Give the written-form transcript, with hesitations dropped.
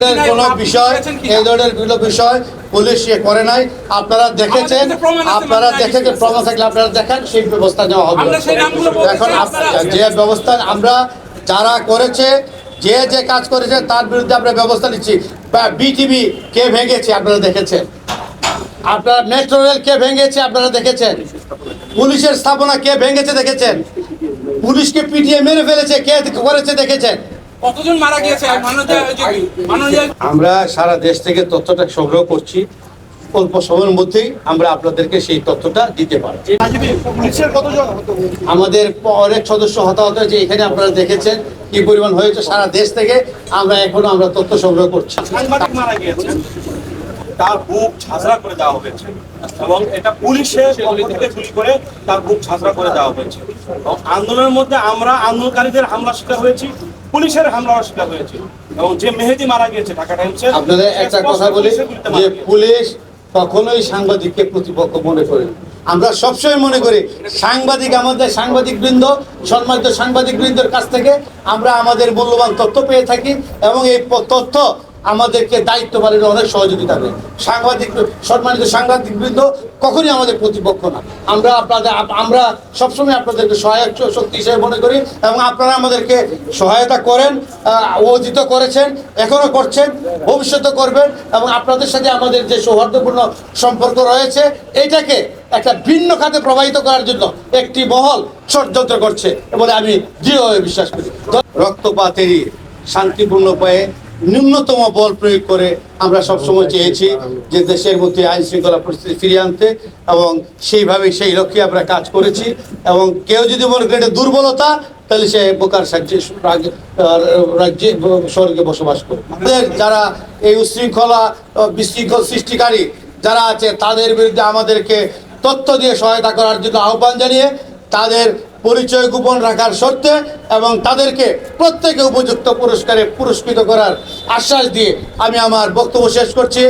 কোনো বিষয় এই ধরনের বিভিন্ন বিষয় পুলিশ করে নাই। আপনারা দেখেছেন, প্রমাণ থাকলে আপনারা দেখেন, সেই ব্যবস্থা নেওয়া হবে। এখন যে ব্যবস্থা আমরা যারা করেছে, যে কাজ করেছে তার বিরুদ্ধে আমরা ব্যবস্থা নিচ্ছি। বিটিভি কে ভেঙেছে আপনারা দেখেছেন, আপনারা মেট্রো রেল কে ভেঙেছে আপনারা দেখেছেন, পুলিশের স্থাপনা কে ভেঙেছে দেখেছেন, পুলিশকে পিটিয়ে মেরে ফেলেছে কে করেছে দেখেছেন। কতজন মারা গিয়েছে? আমরা সারা দেশ থেকে তথ্যটা সংগ্রহ করছি, অল্প সময়ের মধ্যেই আমরা আপনাদেরকে সেই তথ্যটা দিতে পারব। আমাদের অনেক সদস্য হতাহত হয়েছে, এখানে আপনারা দেখেছেন কি পরিমাণ হয়েছে। সারা দেশ থেকে আমরা তথ্য সংগ্রহ করছি। মারা গিয়েছে, তার বুক ঝাঁঝরা করে দেওয়া হয়েছে এবং এটা পুলিশের পক্ষ থেকে গুলি করে তার বুক ঝাঁঝরা করে দেওয়া হয়েছে। এবং আন্দোলনের মধ্যে আমরা আন্দোলনকারীদের হামলা শিকার হয়েছি, পুলিশের হামলার শিকার হয়েছে। এবং যে মেহেদি মারা গিয়েছে ঢাকা টাইমসের, আপনাদের একটা কথা বলি যে পুলিশ কখনোই সাংবাদিককে প্রতিপক্ষ মনে করে। আমরা সবসময় মনে করি সাংবাদিক বৃন্দ, সম্মানিত সাংবাদিক বৃন্দের কাছ থেকে আমরা আমাদের মূল্যবান তথ্য পেয়ে থাকি এবং এই তথ্য আমাদেরকে দায়িত্ব পালনে অনেক সহযোগিতা করে। সম্মানিত সাংবাদিক বৃন্দ কখনই আমাদের প্রতিপক্ষ না। আমরা সবসময় আপনাদেরকে সহায়ক শক্তি হিসেবে মনে করি এবং আপনারা আমাদেরকে সহায়তা করেন, অর্জিত করেছেন, এখনো করছেন, ভবিষ্যতে করবেন। এবং আপনাদের সাথে আমাদের যে সৌহার্দ্যপূর্ণ সম্পর্ক রয়েছে, এইটাকে একটা ভিন্ন খাতে প্রবাহিত করার জন্য একটি মহল ষড়যন্ত্র করছে বলে আমি দৃঢ়ভাবে বিশ্বাস করি। রক্তপাত এড়িয়ে শান্তিপূর্ণ উপায়ে ন্যূনতম বল প্রয়োগ করে আমরা সবসময় চেয়েছি যে দেশের মধ্যে আইন শৃঙ্খলা পরিস্থিতি ফিরিয়ে আনতে, এবং সেইভাবে সেই লক্ষ্যে আমরা কাজ করেছি। এবং কেউ যদি মনে করে এটা দুর্বলতা, তাহলে সে বোকার রাজ্যে স্বর্গে বসবাস করে। আমাদের যারা এই বিশৃঙ্খল সৃষ্টিকারী যারা আছে, তাদের বিরুদ্ধে আমাদেরকে তথ্য দিয়ে সহায়তা করার জন্য আহ্বান জানিয়ে তাদের পরিচয় গোপন রাখার শর্তে এবং তাদেরকে প্রত্যেকে উপযুক্ত পুরস্কারে পুরস্কৃত করার আশ্বাস দিয়ে আমি আমার বক্তব্য শেষ করছি।